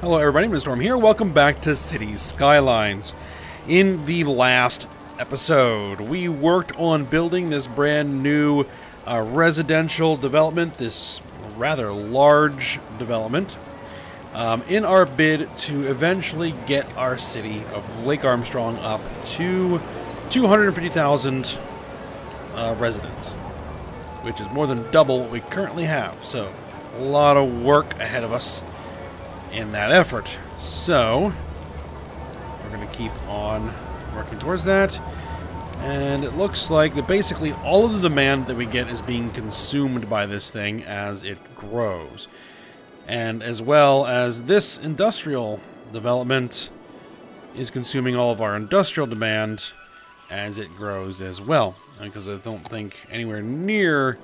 Hello everybody, Mr. Storm here. Welcome back to Cities Skylines. In the last episode, we worked on building this brand new residential development, this rather large development, in our bid to eventually get our city of Lake Armstrong up to 250,000 residents, which is more than double what we currently have. So, a lot of work ahead of us in that effort. So we're going to keep on working towards that, and it looks like that basically all of the demand that we get is being consumed by this thing as it grows, and as well as this industrial development is consuming all of our industrial demand as it grows as well, because I don't think anywhere near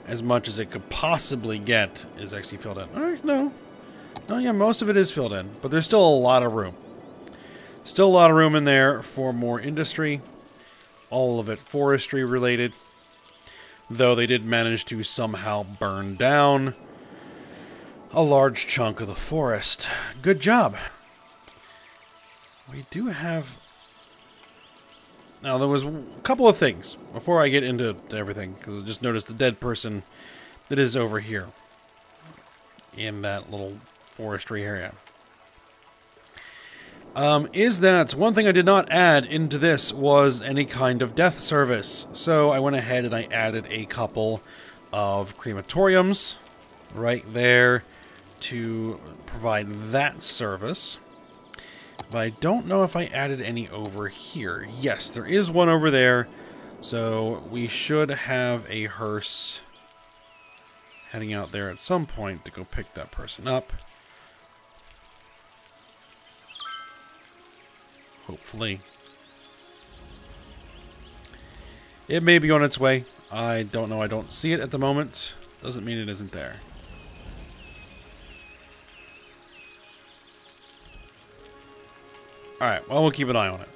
as much as it could possibly get is actually filled in. Alright, no. Oh yeah, most of it is filled in, but there's still a lot of room. Still a lot of room in there for more industry. All of it forestry related. Though they did manage to somehow burn down a large chunk of the forest. Good job. We do have... Now, there was a couple of things before I get into everything, because I just noticed the dead person that is over here in that little forestry area. Is that one thing I did not add into this was any kind of death service. So I went ahead and I added a couple of crematoriums right there to provide that service. But I don't know if I added any over here. Yes, there is one over there. So we should have a hearse heading out there at some point to go pick that person up. Hopefully. It may be on its way. I don't know. I don't see it at the moment. Doesn't mean it isn't there. Alright, well, we'll keep an eye on it.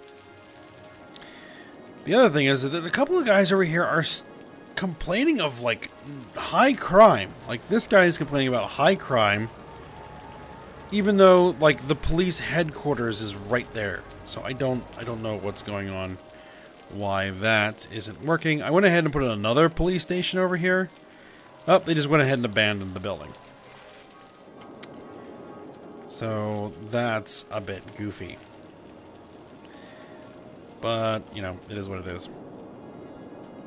The other thing is that a couple of guys over here are complaining of, like, high crime. Like, this guy is complaining about high crime, even though, like, the police headquarters is right there. So I don't know what's going on, why that isn't working. I went ahead and put in another police station over here. Oh, they just went ahead and abandoned the building. So that's a bit goofy. But, you know, it is what it is.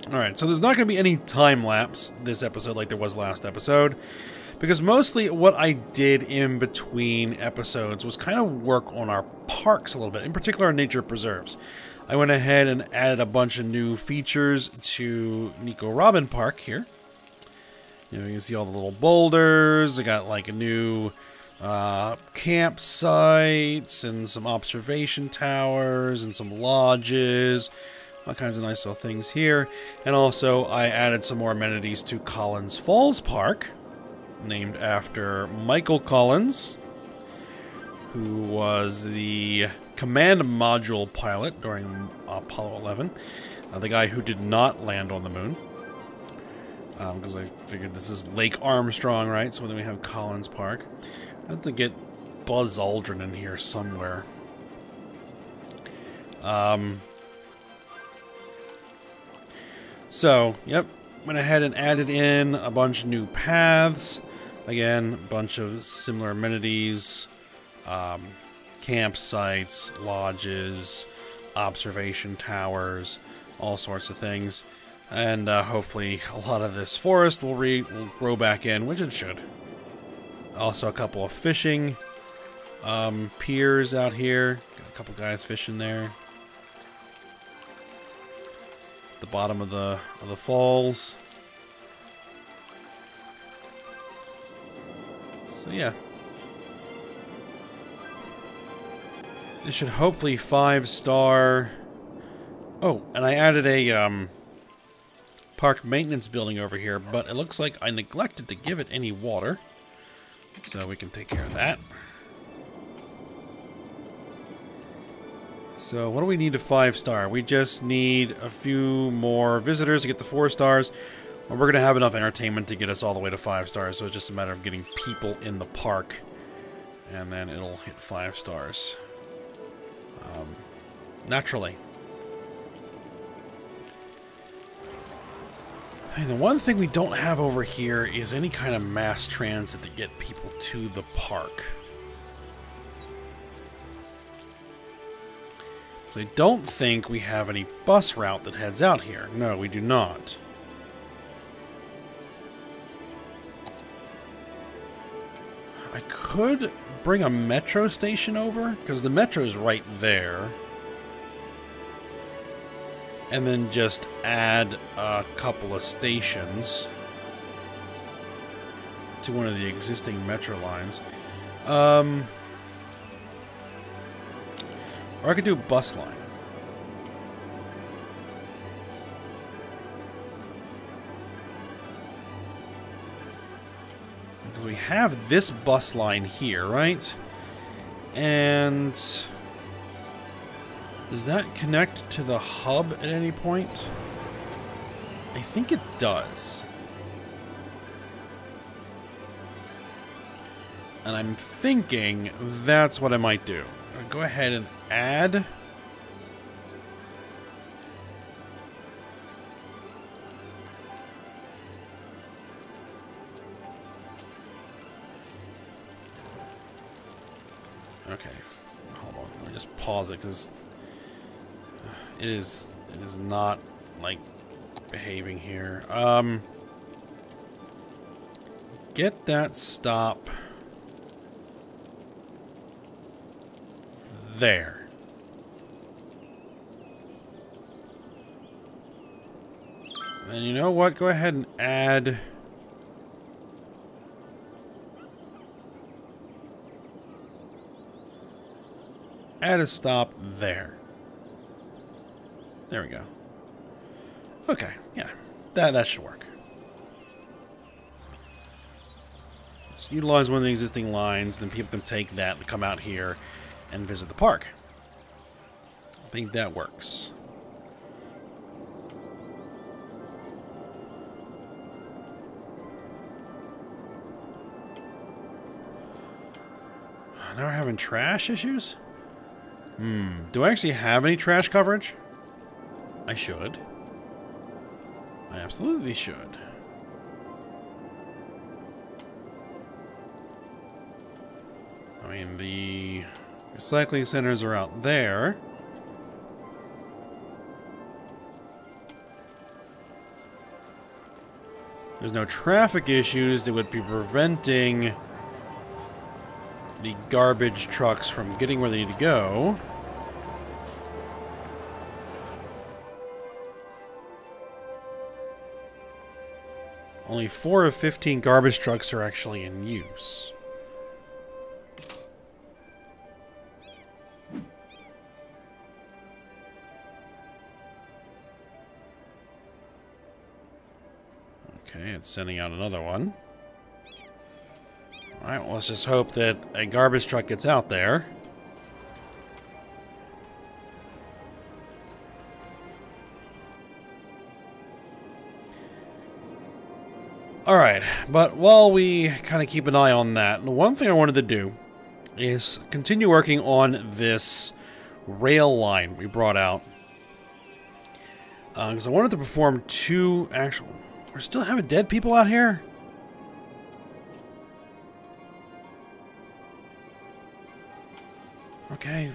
Alright, so there's not going to be any time lapse this episode like there was last episode, because mostly what I did in between episodes was kind of work on our parks a little bit, in particular our nature preserves. I went ahead and added a bunch of new features to Nico Robin Park here. You know, you can see all the little boulders. I got like a new campsites and some observation towers and some lodges. All kinds of nice little things here. And also, I added some more amenities to Collins Falls Park, named after Michael Collins, who was the command module pilot during Apollo 11. The guy who did not land on the moon. Because I figured this is Lake Armstrong, right? So then we have Collins Park. I have to get Buzz Aldrin in here somewhere. So, yep, went ahead and added in a bunch of new paths. Again, a bunch of similar amenities, campsites, lodges, observation towers, all sorts of things. And hopefully a lot of this forest will grow back in, which it should. Also a couple of fishing piers out here. Got a couple guys fishing there. The bottom of the falls. So yeah, this should hopefully 5-star. Oh, and I added a park maintenance building over here, but it looks like I neglected to give it any water, so we can take care of that. So what do we need to 5-star? We just need a few more visitors to get the 4 stars. Well, we're going to have enough entertainment to get us all the way to 5 stars, so it's just a matter of getting people in the park and then it'll hit 5 stars. Naturally. I mean, the one thing we don't have over here is any kind of mass transit to get people to the park. So I don't think we have any bus route that heads out here. No, we do not. I could bring a metro station over, because the metro's right there. And then just add a couple of stations to one of the existing metro lines. Or I could do a bus line. Because we have this bus line here, right? And does that connect to the hub at any point? I think it does. And I'm thinking that's what I might do. I'll go ahead and add okay, hold on. Let me just pause it because it is not like behaving here. Get that stop there. And you know what? Go ahead and add a stop there. There we go. Okay, yeah. That should work. Just utilize one of the existing lines, then people can take that and come out here and visit the park. I think that works. Now we're having trash issues? Do I actually have any trash coverage? I should. I absolutely should. I mean, the recycling centers are out there. There's no traffic issues that would be preventing the garbage trucks from getting where they need to go. Only 4 of 15 garbage trucks are actually in use. Okay, it's sending out another one. Alright, well, let's just hope that a garbage truck gets out there. Alright, but while we kind of keep an eye on that, one thing I wanted to do is continue working on this rail line we brought out. Because I wanted to perform 2 actual... We're still having dead people out here? Okay,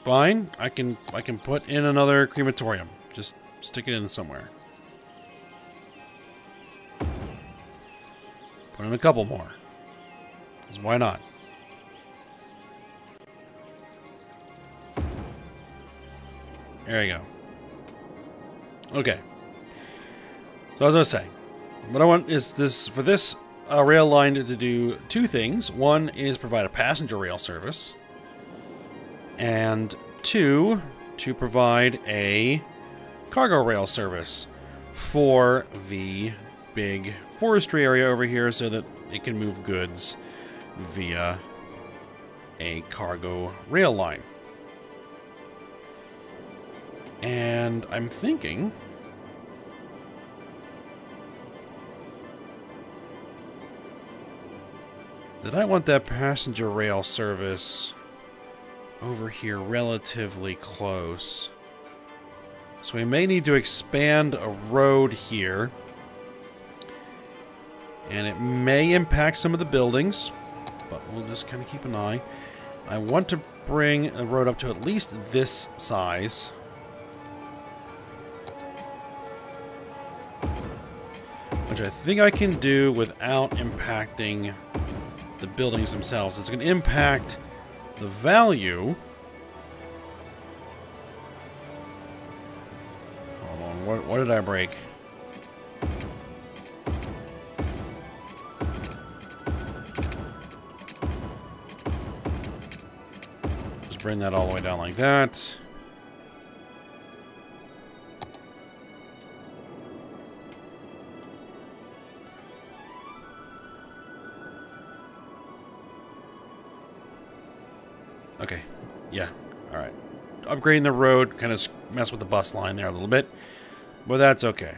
fine. I can put in another crematorium. Just stick it in somewhere. Put in a couple more. 'Cause why not? There you go. Okay. So as I was saying, what I want is this for this rail line to do 2 things. One is provide a passenger rail service. And 2, to provide a cargo rail service for the big forestry area over here so that it can move goods via a cargo rail line. And I'm thinking... That I want that passenger rail service over here relatively close. So we may need to expand a road here. And it may impact some of the buildings, but we'll just kind of keep an eye. I want to bring a road up to at least this size. Which I think I can do without impacting the buildings themselves. It's going to impact the value. Hold on, what did I break? Just bring that all the way down like that. Okay, yeah, alright. Upgrading the road, kind of mess with the bus line there a little bit, but that's okay.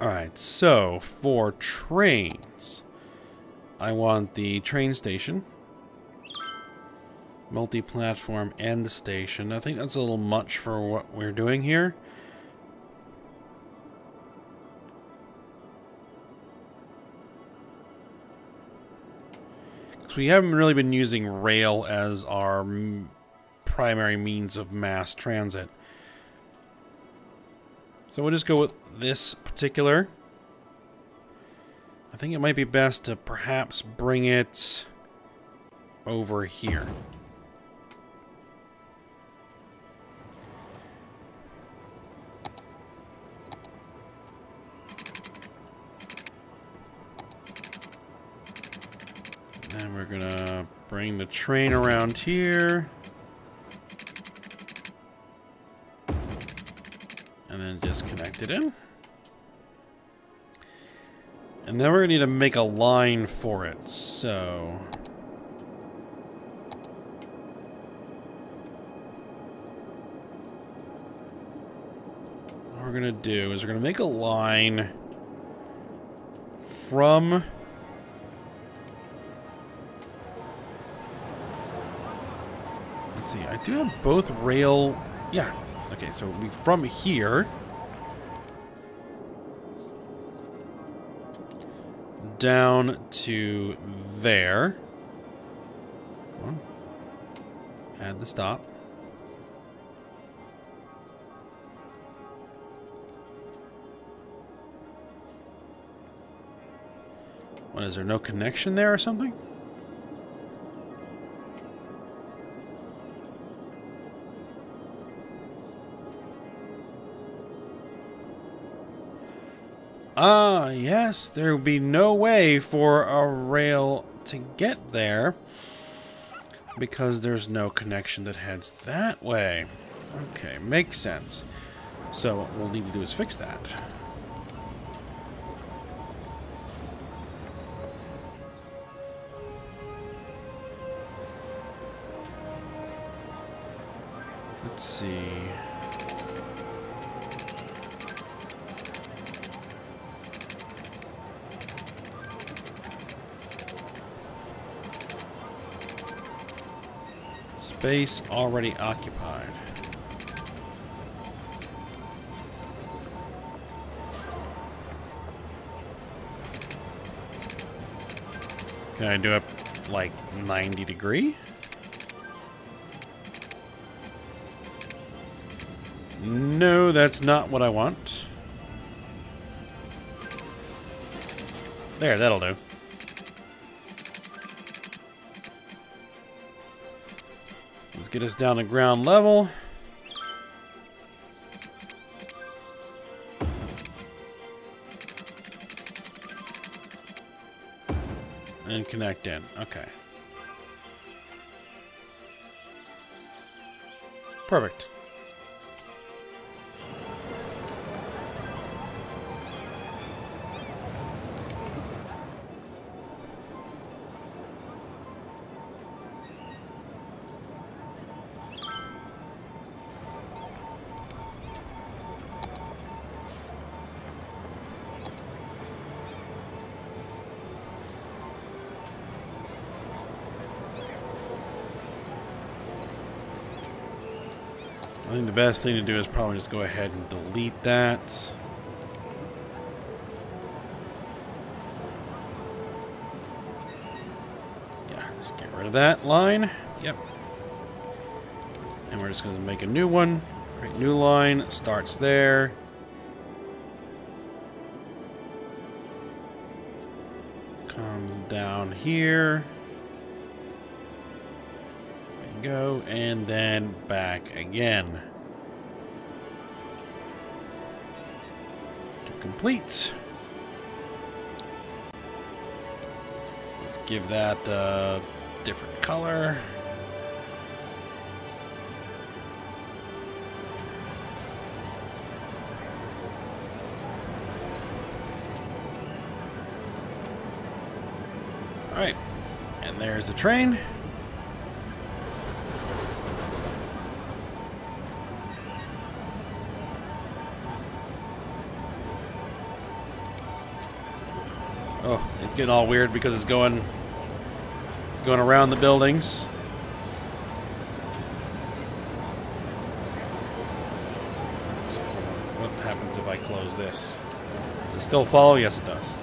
Alright, so for trains, I want the train station, multi-platform, and the station. I think that's a little much for what we're doing here. We haven't really been using rail as our primary means of mass transit. So we'll just go with this particular. I think it might be best to perhaps bring it over here. And we're gonna bring the train around here. And then just connect it in. And then we're gonna need to make a line for it, so... what we're gonna do is we're gonna make a line from... let's see, I do have both rail... yeah. Okay, so it'll be from here down to there. Come on. Add the stop. What, is there no connection there or something? Ah, yes, there would be no way for a rail to get there because there's no connection that heads that way. Okay, makes sense. So what we'll need to do is fix that. Let's see... space already occupied. Can I do it like 90 degree? No, that's not what I want. There, that'll do. Let's get us down to ground level. And connect in. Okay. Perfect. I think the best thing to do is probably just go ahead and delete that. Yeah, just get rid of that line. Yep. And we're just going to make a new one. Create new line. Starts there. Comes down here. Bingo. And then back again. To complete. Let's give that a different color. Alright, and there's a train. Oh, it's getting all weird because it's going around the buildings. So what happens if I close this? Does it still follow? Yes, it does.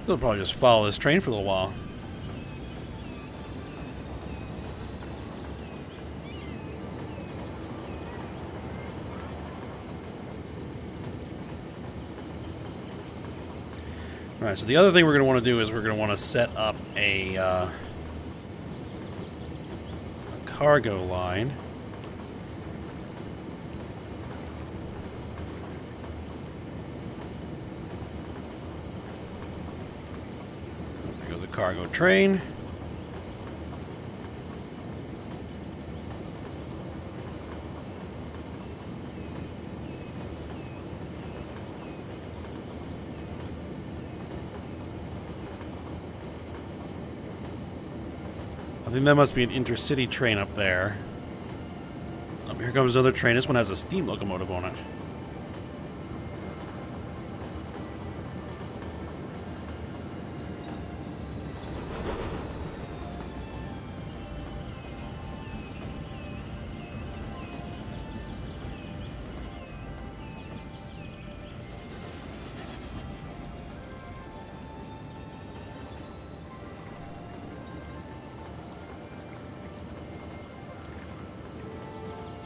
They'll probably just follow this train for a little while. Alright, so the other thing we're going to want to do is we're going to want to set up a cargo line. Cargo train. I think that must be an intercity train up there. Oh, here comes another train. This one has a steam locomotive on it.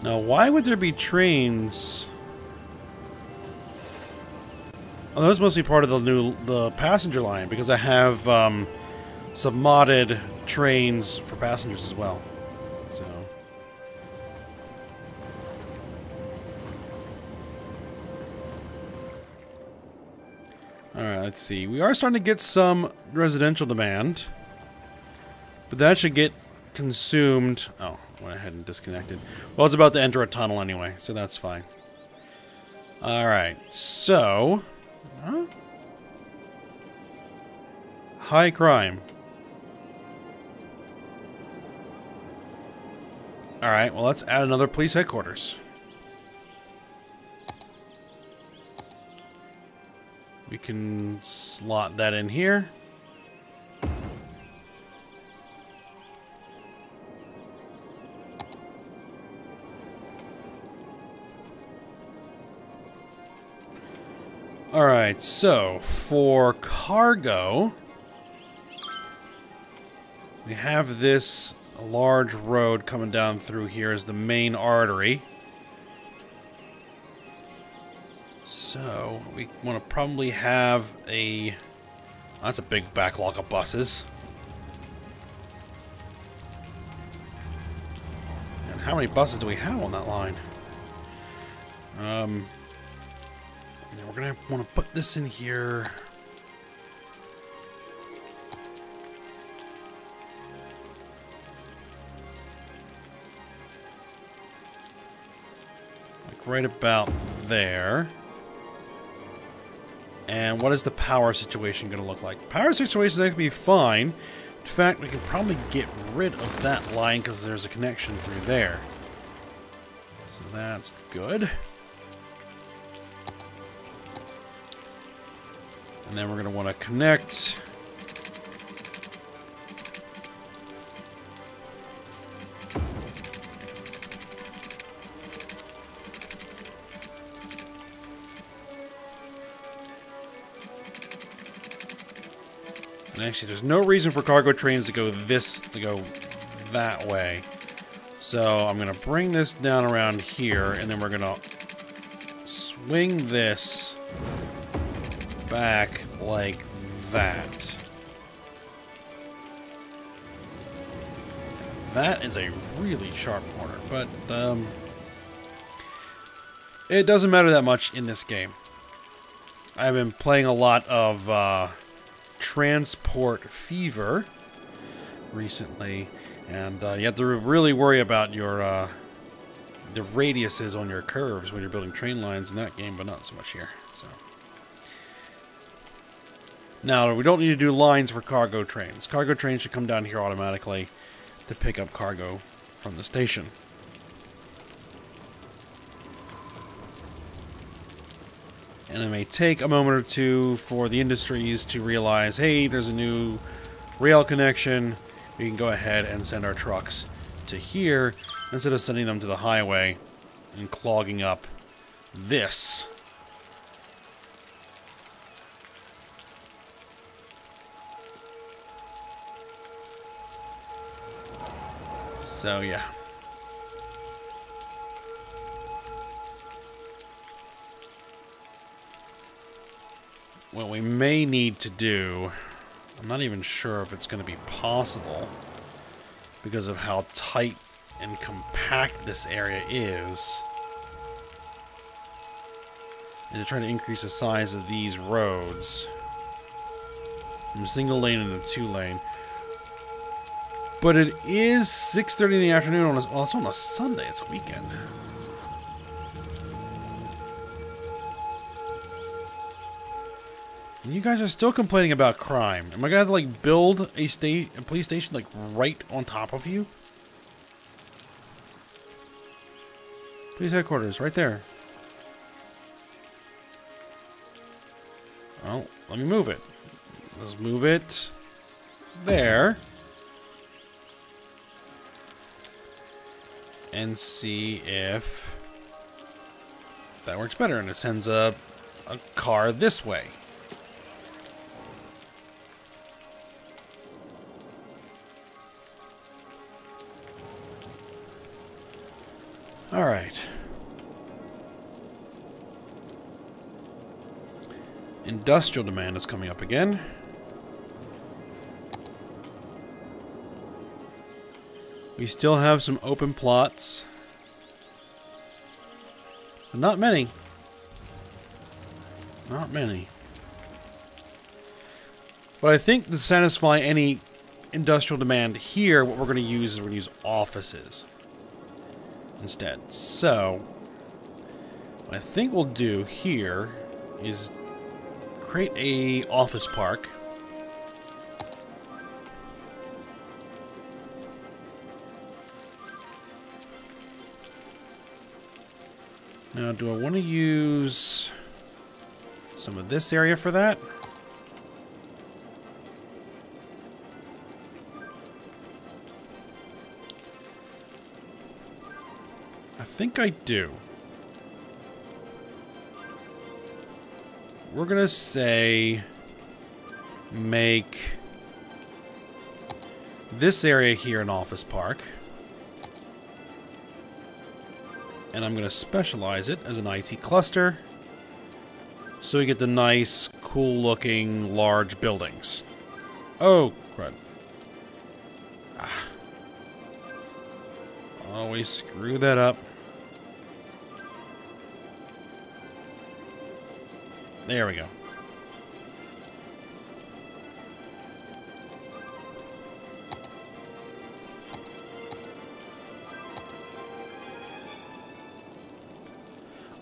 Now, why would there be trains? Oh, those must be part of the passenger line, because I have some modded trains for passengers as well. So, all right, let's see. We are starting to get some residential demand, but that should get consumed. Oh, went ahead and disconnected. Well, it's about to enter a tunnel anyway, so that's fine. Alright, so... Huh? High crime. Alright, well, let's add another police headquarters. We can slot that in here. Alright, so for cargo, we have this large road coming down through here as the main artery. So we want to probably have a... That's a big backlog of buses. And how many buses do we have on that line? We're going to want to put this in here. Like right about there. And what is the power situation going to look like? Power situation is going to be fine. In fact, we can probably get rid of that line because there's a connection through there. So that's good. And then we're going to want to connect. And actually, there's no reason for cargo trains to go that way. So I'm going to bring this down around here, and then we're going to swing this back like that. That is a really sharp corner, but it doesn't matter that much in this game. I've been playing a lot of Transport Fever recently, and you have to really worry about your the radiuses on your curves when you're building train lines in that game, but not so much here. So now we don't need to do lines for cargo trains. Cargo trains should come down here automatically to pick up cargo from the station. And it may take a moment or two for the industries to realize, hey, there's a new rail connection. We can go ahead and send our trucks to here instead of sending them to the highway and clogging up this. So, yeah. What we may need to do, I'm not even sure if it's going to be possible because of how tight and compact this area is to try to increase the size of these roads from single lane into 2-lane. But it is 6:30 in the afternoon on well, it's on a Sunday, it's a weekend. And you guys are still complaining about crime. Am I gonna have to like build a police station like right on top of you? Police headquarters, right there. Well, let me move it. Let's move it there. And see if that works better. And it sends a car this way. All right. Industrial demand is coming up again. We still have some open plots. But not many. Not many. But I think to satisfy any industrial demand here, what we're going to use is we're going to use offices instead. So, what I think we'll do here is create a office park. Now, do I want to use some of this area for that? I think I do. We're gonna say make this area here an office park. And I'm going to specialize it as an IT cluster so we get the nice, cool-looking, large buildings. Oh, crud. Ah. Always screw that up. There we go.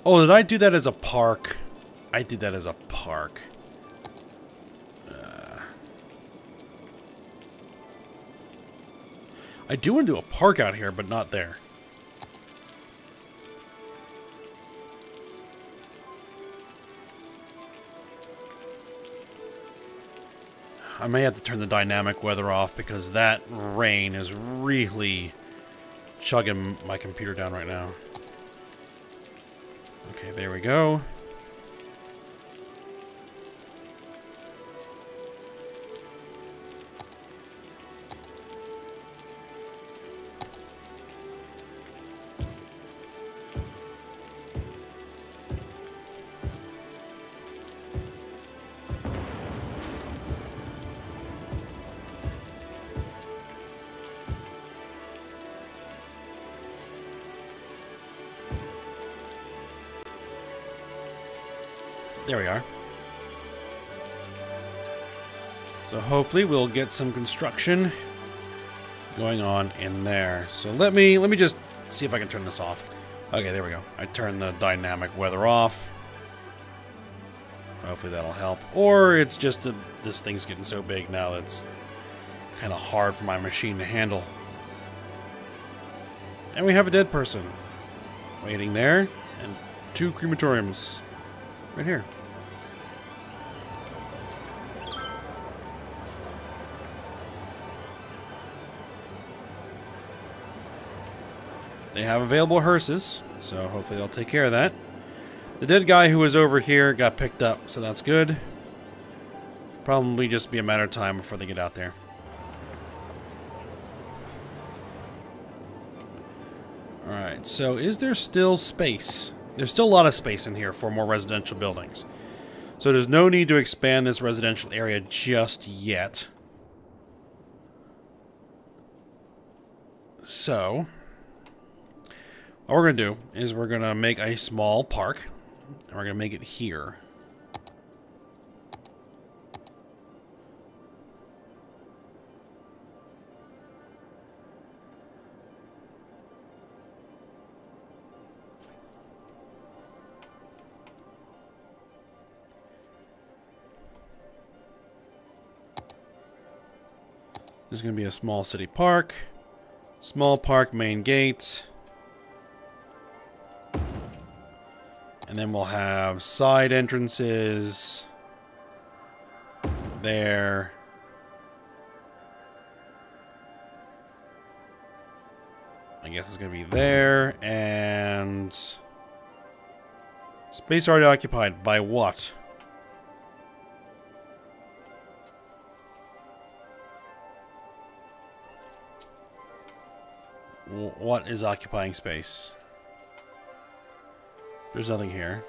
Oh, did I do that as a park? I did that as a park. I do want to do a park out here, but not there. I may have to turn the dynamic weather off because that rain is really chugging my computer down right now. Okay, there we go. There we are. So hopefully we'll get some construction going on in there. So let me just see if I can turn this off. Okay, there we go. I turned the dynamic weather off. Hopefully that'll help. Or it's just that this thing's getting so big now that it's kind of hard for my machine to handle. And we have a dead person waiting there, and 2 crematoriums right here. They have available hearses, so hopefully they'll take care of that. The dead guy who was over here got picked up, so that's good. Probably just be a matter of time before they get out there. Alright, so is there still space? There's still a lot of space in here for more residential buildings. So there's no need to expand this residential area just yet. So what we're going to do is we're going to make a small park, and we're going to make it here. There's going to be a small city park, small park main gate. And then we'll have side entrances there. I guess it's going to be there. And space already occupied by what? What is occupying space? There's nothing here.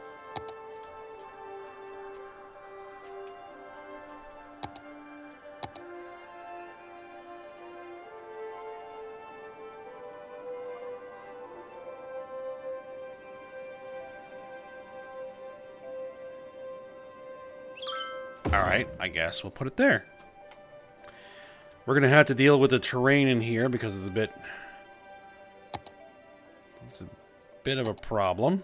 Alright, I guess we'll put it there. We're gonna have to deal with the terrain in here because it's a bit of a problem.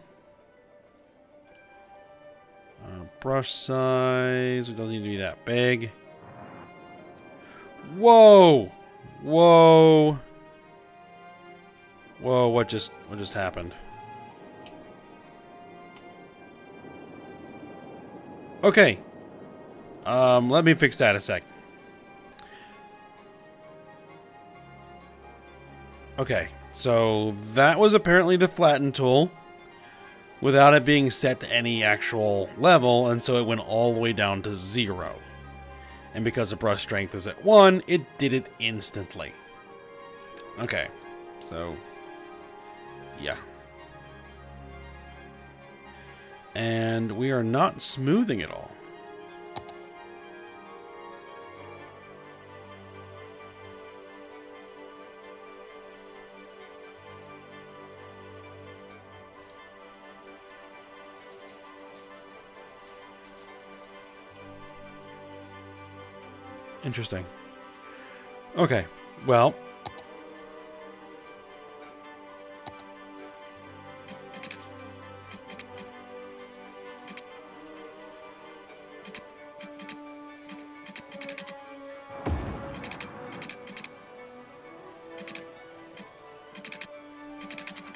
Brush size, it doesn't need to be that big. Whoa! Whoa! Whoa, what just happened? Okay. Let me fix that a sec. Okay, so that was apparently the flatten tool without it being set to any actual level, and so it went all the way down to 0. And because the brush strength is at 1, it did it instantly. Okay, so yeah. And we are not smoothing it all. Interesting. Okay, well.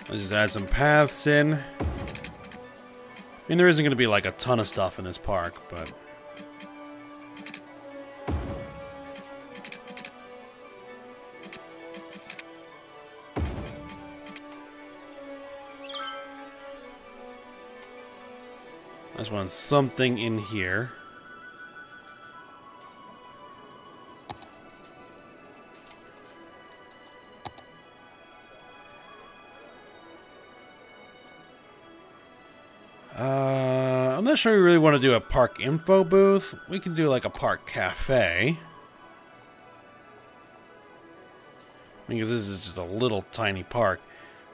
Let's just add some paths in. I mean, there isn't going to be like a ton of stuff in this park, but just want something in here. I'm not sure we really want to do a park info booth. We can do like a park cafe. Because this is just a little tiny park.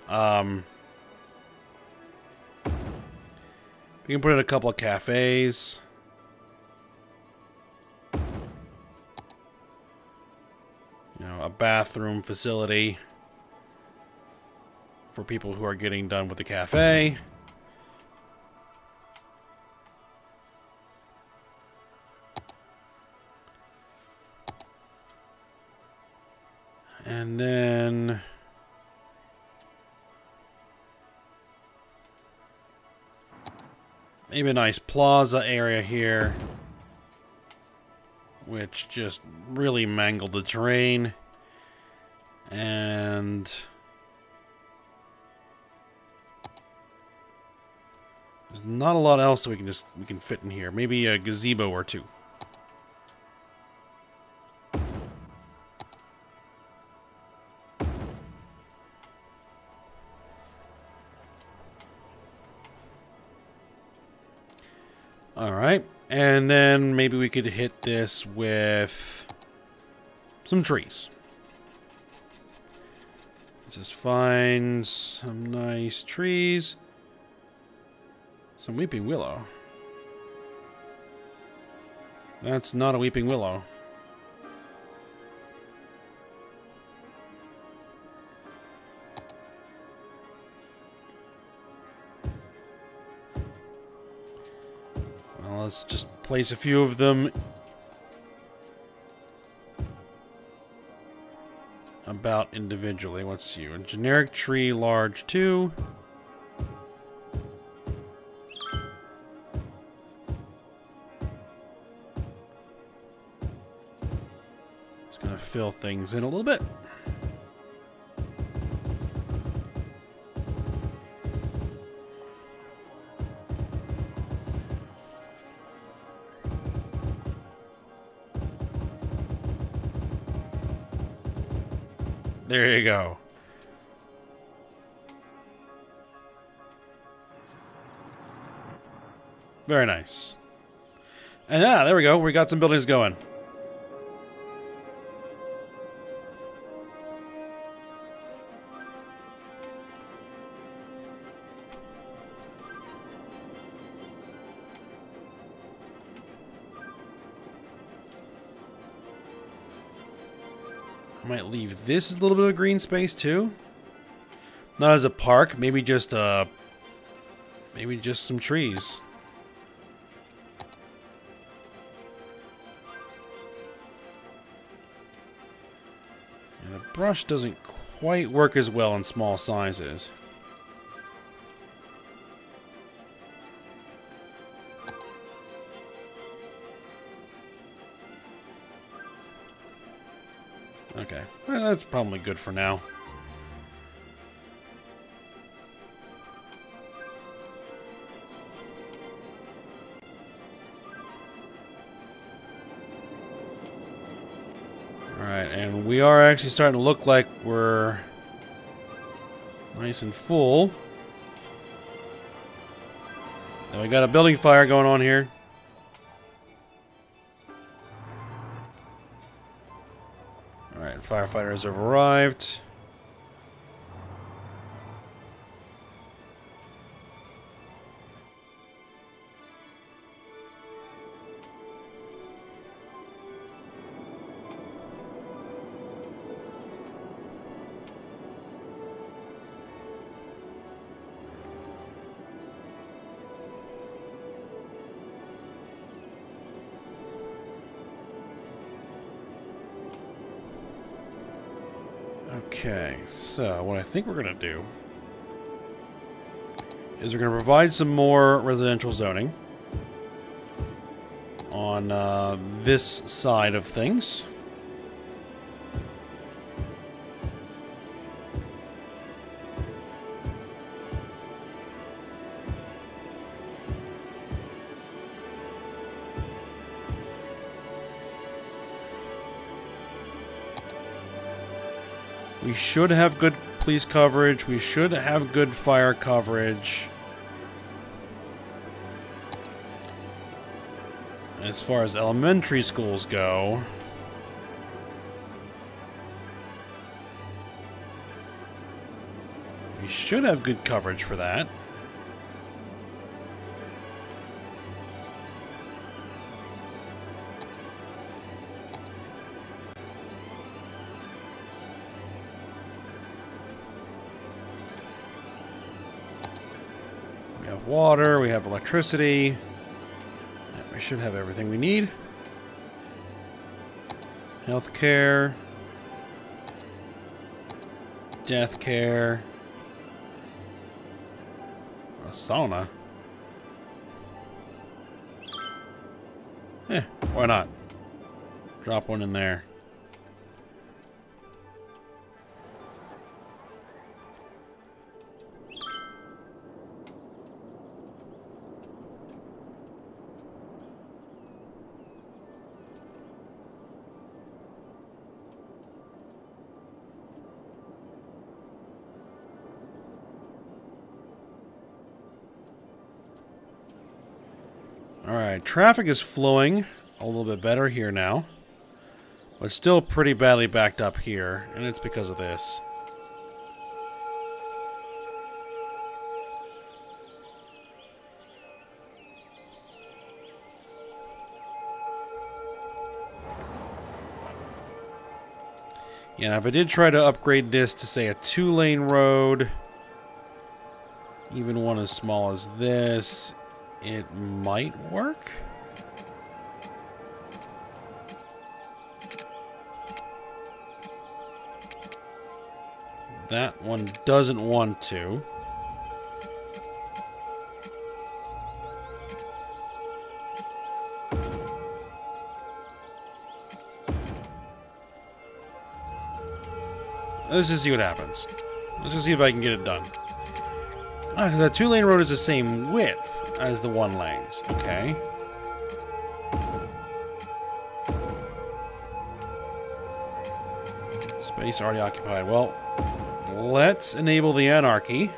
We can put in a couple of cafes. You know, a bathroom facility for people who are getting done with the cafe. And then maybe a nice plaza area here, which just really mangled the terrain. And there's not a lot else that we can fit in here. Maybe a gazebo or two. Alright, and then maybe we could hit this with some trees. Just find some nice trees. Some weeping willow. That's not a weeping willow. Let's just place a few of them about individually. What's you? A generic tree, large 2. Just gonna fill things in a little bit. There you go. Very nice. And there we go. We got some buildings going. I might leave this as a little bit of green space too. Not as a park, maybe just some trees. And the brush doesn't quite work as well in small sizes. Okay, well, that's probably good for now. Alright, and we are actually starting to look like we're nice and full. Now we got a building fire going on here. Alright, firefighters have arrived. Okay, so what I think we're going to do is we're going to provide some more residential zoning on this side of things. We should have good police coverage. We should have good fire coverage. As far as elementary schools go, we should have good coverage for that. We have water, we have electricity. We should have everything we need. Healthcare. Death care. A sauna. Why not? Drop one in there. Alright, traffic is flowing a little bit better here now. But still pretty badly backed up here, and it's because of this. Yeah, now if I did try to upgrade this to, say, a 2-lane road, even one as small as this, it might work. That one doesn't want to. Let's just see what happens. Let's just see if I can get it done. The 2-lane road is the same width as the 1 lanes. Okay. Space already occupied. Well, let's enable the anarchy.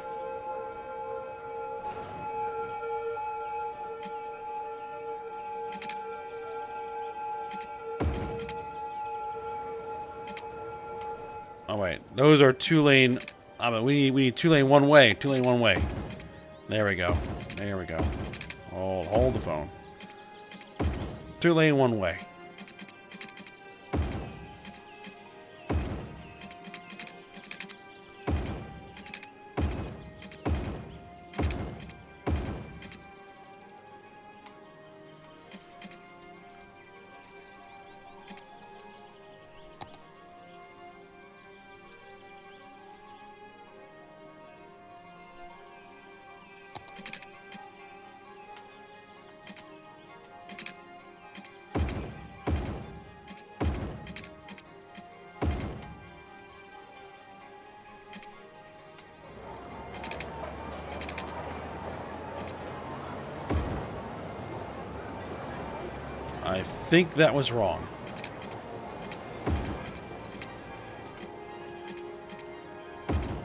Oh wait, those are 2-lane. But we need 2-lane one way. 2-lane one way. There we go. There we go. Hold the phone. 2-lane one way. I think that was wrong.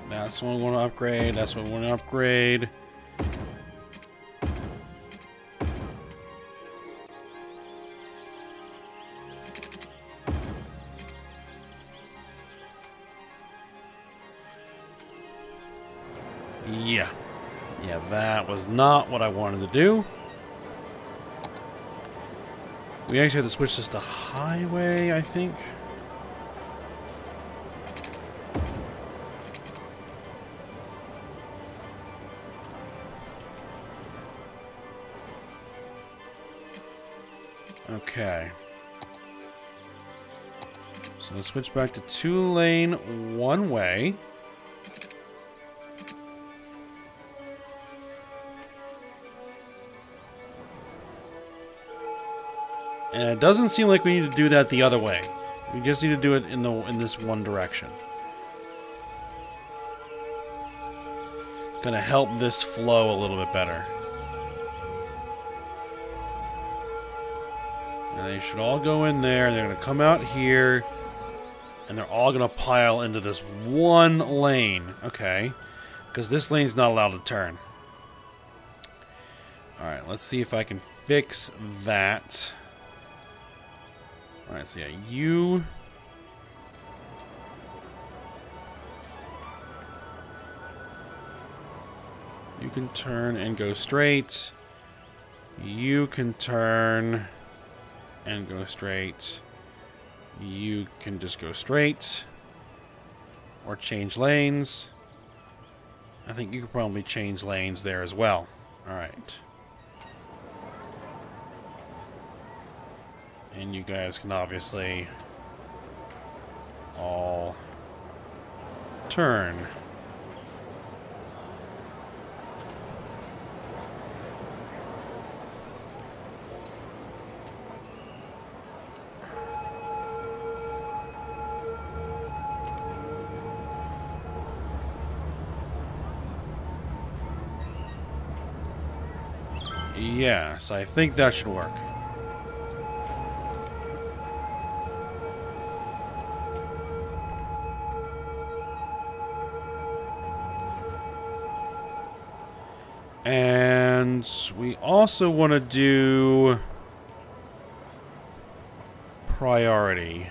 That's what we want to upgrade. That's what we want to upgrade. Yeah. Yeah, that was not what I wanted to do. We actually have to switch this to highway, I think. Okay. So let's switch back to 2-lane one way. And it doesn't seem like we need to do that the other way. We just need to do it in this one direction. Gonna help this flow a little bit better. And they should all go in there. They're gonna come out here. And they're all going to pile into this one lane. Okay. Because this lane's not allowed to turn. Alright, let's see if I can fix that. Alright, so yeah, you... You can turn and go straight. You can turn and go straight. You can just go straight. Or change lanes. I think you could probably change lanes there as well. Alright. And you guys can obviously all turn. Yes, I think that should work. And we also want to do priority.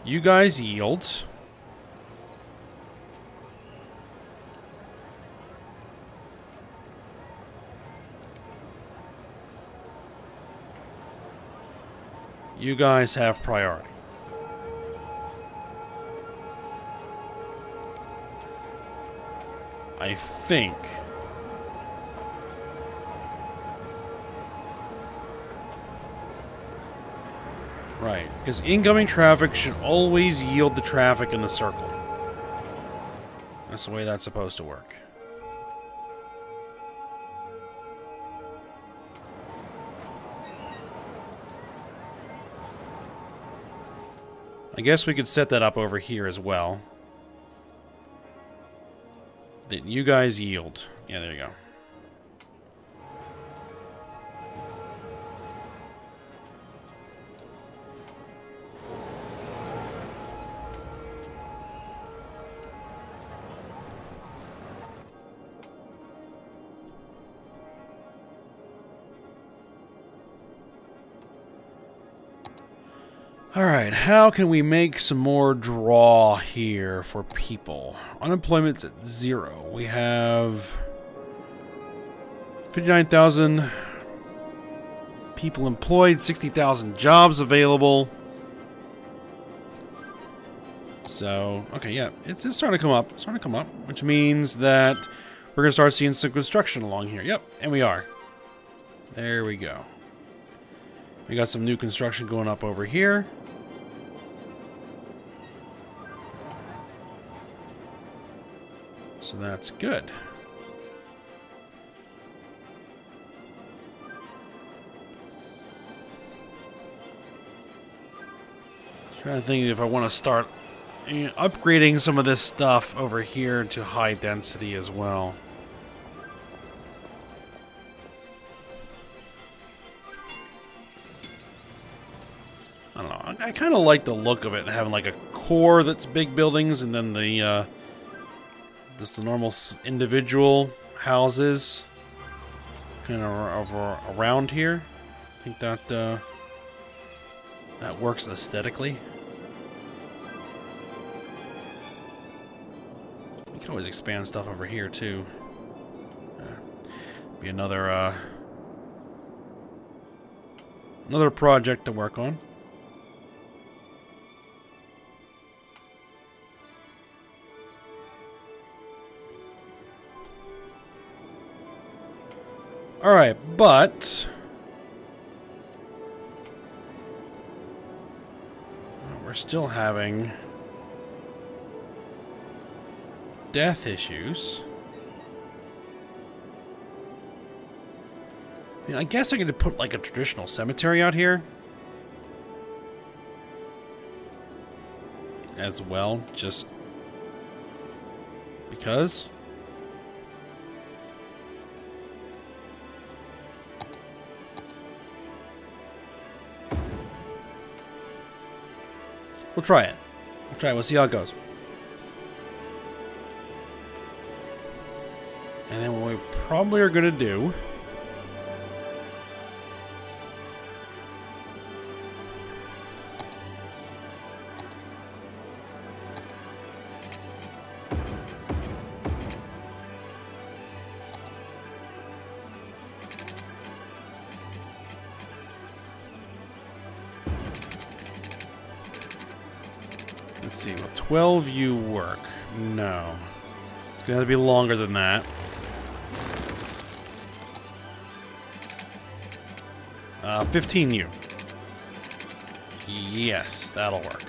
You guys yield. You guys have priority. I think. Right, because incoming traffic should always yield the traffic in the circle. That's the way that's supposed to work. I guess we could set that up over here as well. That you guys yield. Yeah, there you go. Alright, how can we make some more draw here for people? Unemployment's at 0. We have 59,000 people employed, 60,000 jobs available. So, okay, yeah, it's starting to come up. It's starting to come up, which means that we're going to start seeing some construction along here. Yep, and we are. There we go. We got some new construction going up over here. So that's good. Trying to think if I want to start upgrading some of this stuff over here to high density as well. I don't know. I kind of like the look of it, having like a core that's big buildings, and then the just the normal individual houses kind of around here. I think that that works aesthetically. We can always expand stuff over here too. Be another another project to work on. Alright, but we're still having death issues. I mean, I guess I could put like a traditional cemetery out here as well, just because. We'll try it. We'll try it. We'll see how it goes. And then what we probably are going to do... Let's see, will 12 you work? No. It's gonna have to be longer than that. Uh, 15 you. Yes, that'll work.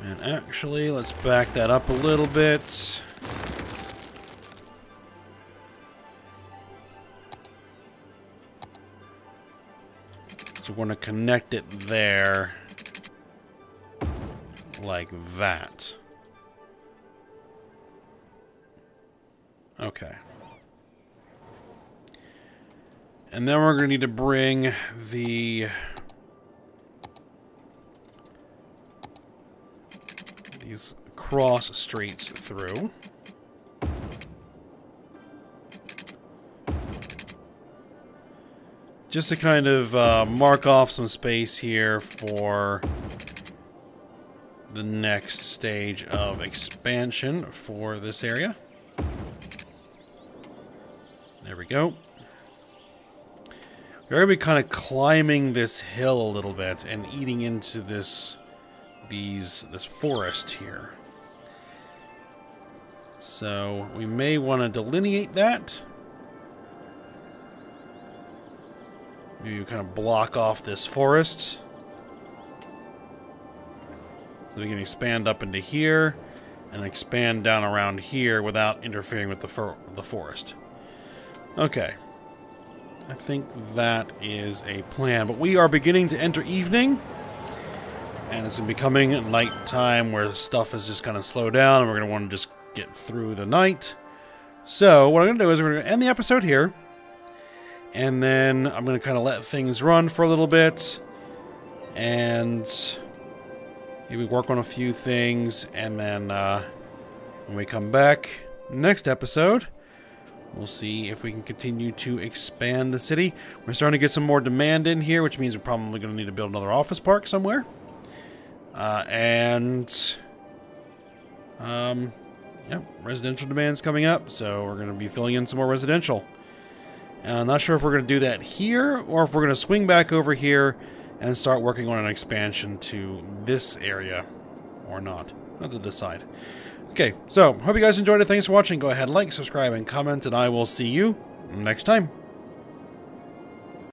And actually, let's back that up a little bit. So we're going to connect it there, like that. Okay. And then we're going to need to bring these cross streets through. Just to kind of mark off some space here for the next stage of expansion for this area. There we go. We're going to be kind of climbing this hill a little bit and eating into this forest here. So we may want to delineate that. Maybe kind of block off this forest. So we can expand up into here and expand down around here without interfering with the forest. Okay. I think that is a plan. But we are beginning to enter evening. And it's becoming nighttime where stuff is just going to slow down and we're going to want to just get through the night. So what I'm going to do is we're going to end the episode here. And then I'm going to kind of let things run for a little bit. And maybe work on a few things. And then when we come back next episode, we'll see if we can continue to expand the city. We're starting to get some more demand in here, which means we're probably going to need to build another office park somewhere. Yeah, residential demand's coming up, so we're going to be filling in some more residential. And I'm not sure if we're going to do that here, or if we're going to swing back over here and start working on an expansion to this area, or not. Not to decide. Okay, so, hope you guys enjoyed it. Thanks for watching. Go ahead, like, subscribe, and comment, and I will see you next time.